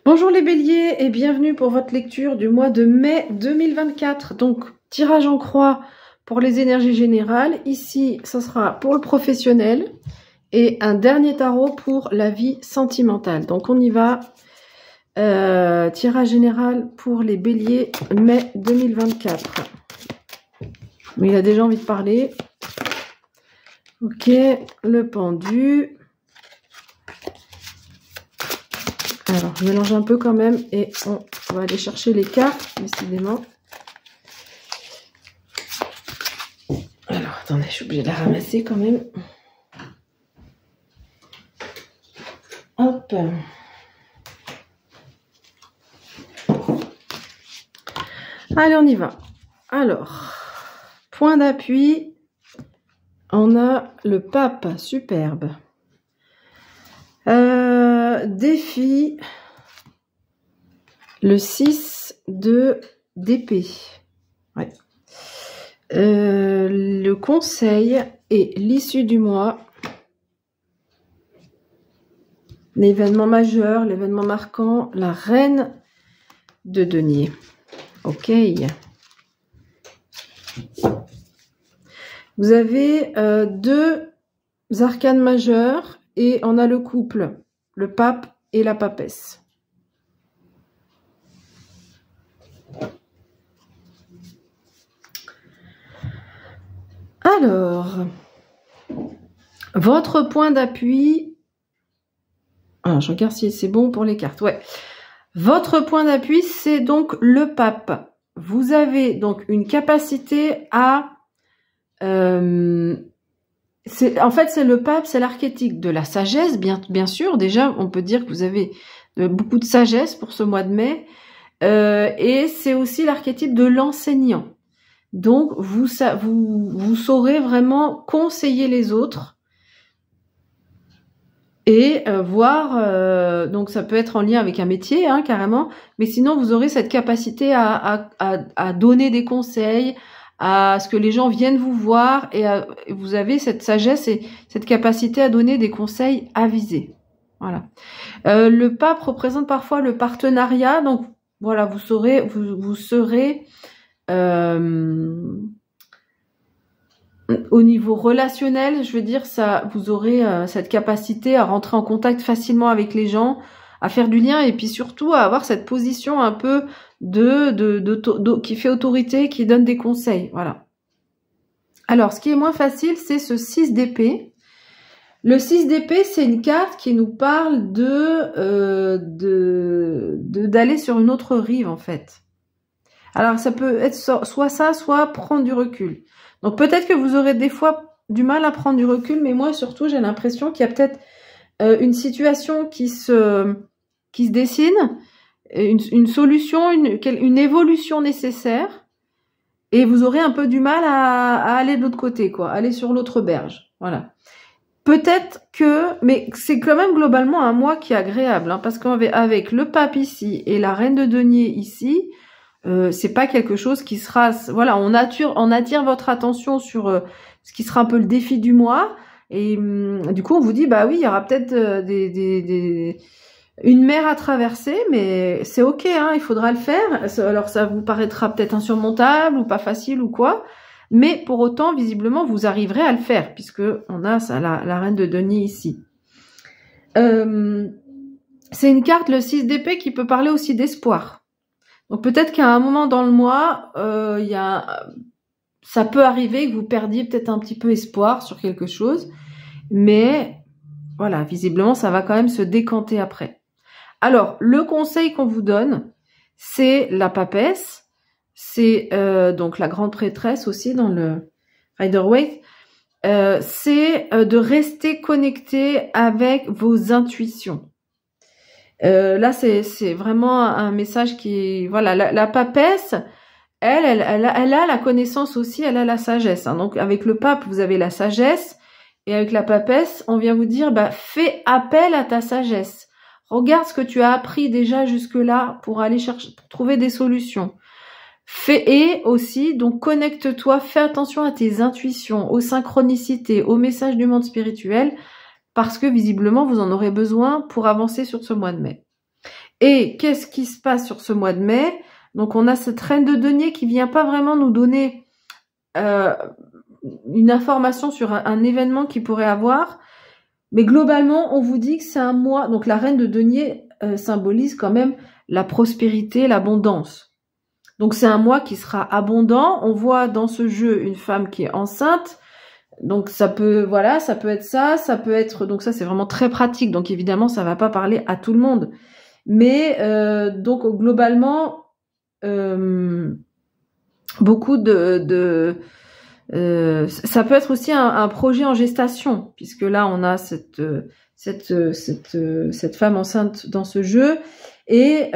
Bonjour les béliers et bienvenue pour votre lecture du mois de mai 2024. Donc, tirage en croix pour les énergies générales. Ici, ce sera pour le professionnel et un dernier tarot pour la vie sentimentale. Donc, on y va. Tirage général pour les béliers mai 2024. Mais il a déjà envie de parler. Ok, le pendu. Alors, je mélange un peu quand même et on va aller chercher les cartes, décidément. Alors, attendez, je suis obligée de la ramasser quand même. Hop. Allez, on y va. Alors, point d'appui, on a le pape, superbe. Défi, le 6 d'épée. Ouais. Le conseil et l'issue du mois. L'événement majeur, l'événement marquant, la reine de denier. Ok. Vous avez deux arcanes majeures et on a le couple, le pape et la papesse. Alors, votre point d'appui, je regarde si c'est bon pour les cartes, ouais. Votre point d'appui, c'est donc le pape. Vous avez donc une capacité à... en fait, c'est le pape, c'est l'archétype de la sagesse, bien sûr. Déjà, on peut dire que vous avez beaucoup de sagesse pour ce mois de mai. Et c'est aussi l'archétype de l'enseignant. Donc, vous saurez vraiment conseiller les autres et voir. Donc, ça peut être en lien avec un métier, hein, carrément. Mais sinon, vous aurez cette capacité à donner des conseils, à ce que les gens viennent vous voir et vous avez cette sagesse et cette capacité à donner des conseils avisés. Voilà. Le pape représente parfois le partenariat, donc voilà, vous serez au niveau relationnel, je veux dire, ça, vous aurez cette capacité à rentrer en contact facilement avec les gens, à faire du lien et puis surtout à avoir cette position un peu qui fait autorité, qui donne des conseils, voilà. Alors, ce qui est moins facile, c'est ce 6 d'épée. Le 6 d'épée, c'est une carte qui nous parle d'aller sur une autre rive, en fait. Alors, ça peut être soit ça, soit prendre du recul. Donc, peut-être que vous aurez des fois du mal à prendre du recul, mais moi, surtout, j'ai l'impression qu'il y a peut-être une situation qui se dessine, une solution, une évolution nécessaire, et vous aurez un peu du mal à aller de l'autre côté, quoi, aller sur l'autre berge, voilà. Peut-être que, mais c'est quand même globalement un mois qui est agréable, hein, parce qu'avec le pape ici et la reine de denier ici, c'est pas quelque chose qui sera, voilà, on attire votre attention sur ce qui sera un peu le défi du mois, et du coup on vous dit bah oui, il y aura peut-être une mer à traverser, mais c'est ok, hein, il faudra le faire. Alors ça vous paraîtra peut-être insurmontable ou pas facile ou quoi, mais pour autant visiblement vous arriverez à le faire puisque on a ça, la reine de denier ici. C'est une carte, le 6 d'épée, qui peut parler aussi d'espoir. Donc peut-être qu'à un moment dans le mois, ça peut arriver que vous perdiez peut-être un petit peu espoir sur quelque chose, mais voilà, visiblement ça va quand même se décanter après. Alors le conseil qu'on vous donne, c'est la papesse, c'est donc la grande prêtresse aussi dans le Rider-Waite, c'est de rester connecté avec vos intuitions. Là, c'est vraiment un message qui, voilà, la papesse, elle a la connaissance aussi, elle a la sagesse, hein. Donc, avec le pape, vous avez la sagesse, et avec la papesse, on vient vous dire, bah, fais appel à ta sagesse. Regarde ce que tu as appris déjà jusque-là pour aller chercher, pour trouver des solutions. Et aussi, donc, connecte-toi, fais attention à tes intuitions, aux synchronicités, aux messages du monde spirituel, parce que visiblement, vous en aurez besoin pour avancer sur ce mois de mai. Et qu'est-ce qui se passe sur ce mois de mai? Donc on a cette reine de denier qui vient pas vraiment nous donner une information sur un événement qu'il pourrait avoir, mais globalement on vous dit que c'est un mois. Donc la reine de denier symbolise quand même la prospérité, l'abondance. Donc c'est un mois qui sera abondant. On voit dans ce jeu une femme qui est enceinte. Donc ça peut, voilà, ça peut être ça peut être, donc ça c'est vraiment très pratique. Donc évidemment ça va pas parler à tout le monde. Mais donc globalement, beaucoup ça peut être aussi un projet en gestation, puisque là on a cette femme enceinte dans ce jeu. Et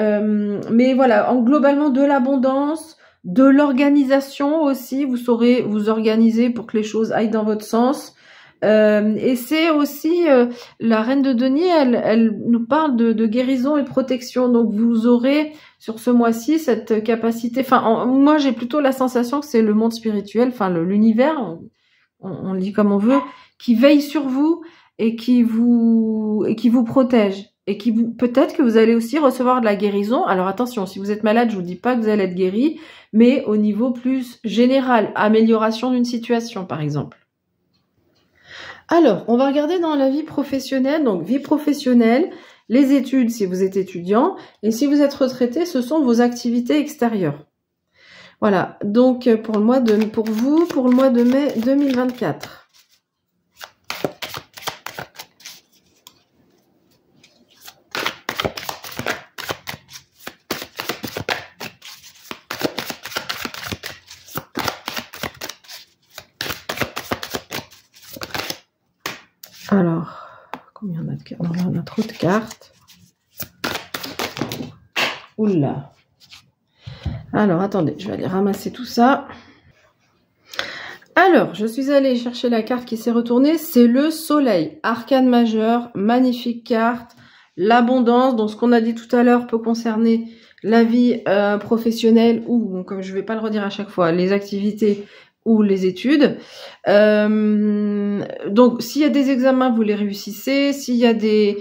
mais voilà, globalement de l'abondance, de l'organisation aussi. Vous saurez vous organiser pour que les choses aillent dans votre sens. Et c'est aussi la reine de denier, elle nous parle de guérison et de protection. Donc vous aurez sur ce mois-ci cette capacité. Enfin, moi j'ai plutôt la sensation que c'est le monde spirituel, enfin l'univers, on le dit comme on veut, qui veille sur vous et qui vous protège. Et qui peut-être que vous allez aussi recevoir de la guérison. Alors attention, si vous êtes malade, je vous dis pas que vous allez être guéri, mais au niveau plus général, amélioration d'une situation par exemple. Alors, on va regarder dans la vie professionnelle. Donc, vie professionnelle, les études si vous êtes étudiant, et si vous êtes retraité, ce sont vos activités extérieures. Voilà, donc pour le mois de mai 2024. Alors, combien on a de cartes? Non, on a trop de cartes. Oula. Alors, attendez, je vais aller ramasser tout ça. Alors, je suis allée chercher la carte qui s'est retournée. C'est le soleil. Arcane majeur, magnifique carte. L'abondance, donc ce qu'on a dit tout à l'heure peut concerner la vie professionnelle ou, comme je ne vais pas le redire à chaque fois, les activités ou les études. Donc, s'il y a des examens, vous les réussissez. S'il y a des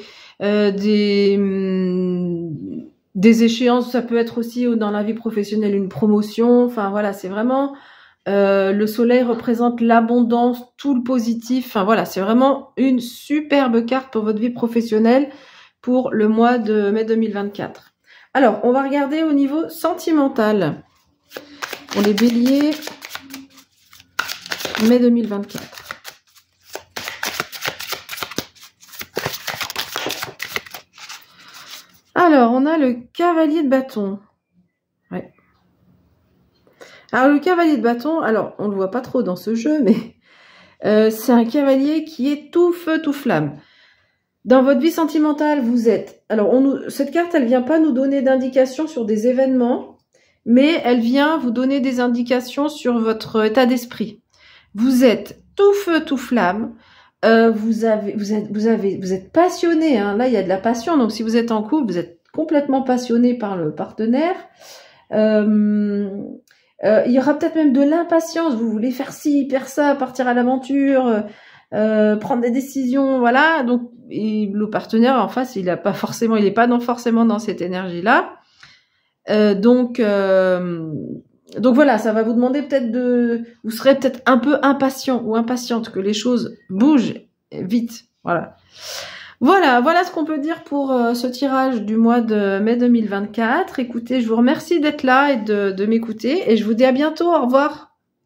échéances, ça peut être aussi dans la vie professionnelle une promotion. Enfin, voilà, c'est vraiment... le soleil représente l'abondance, tout le positif. Enfin, voilà, c'est vraiment une superbe carte pour votre vie professionnelle pour le mois de mai 2024. Alors, on va regarder au niveau sentimental. Pour les béliers... mai 2024. Alors, on a le cavalier de bâton. Ouais. Alors, le cavalier de bâton, alors, on ne le voit pas trop dans ce jeu, mais c'est un cavalier qui est tout feu, tout flamme. Dans votre vie sentimentale, vous êtes... Alors, cette carte, elle vient pas nous donner d'indications sur des événements, mais elle vient vous donner des indications sur votre état d'esprit. Vous êtes tout feu, tout flamme. Vous êtes passionné. Hein. Là, il y a de la passion. Donc, si vous êtes en couple, vous êtes complètement passionné par le partenaire. Il y aura peut-être même de l'impatience. Vous voulez faire ci, faire ça, partir à l'aventure, prendre des décisions. Voilà. Donc, le partenaire en face, il n'est pas forcément dans cette énergie-là. Donc voilà, ça va vous demander peut-être vous serez peut-être un peu impatient ou impatiente que les choses bougent vite. Voilà ce qu'on peut dire pour ce tirage du mois de mai 2024. Écoutez, je vous remercie d'être là et de m'écouter et je vous dis à bientôt. Au revoir.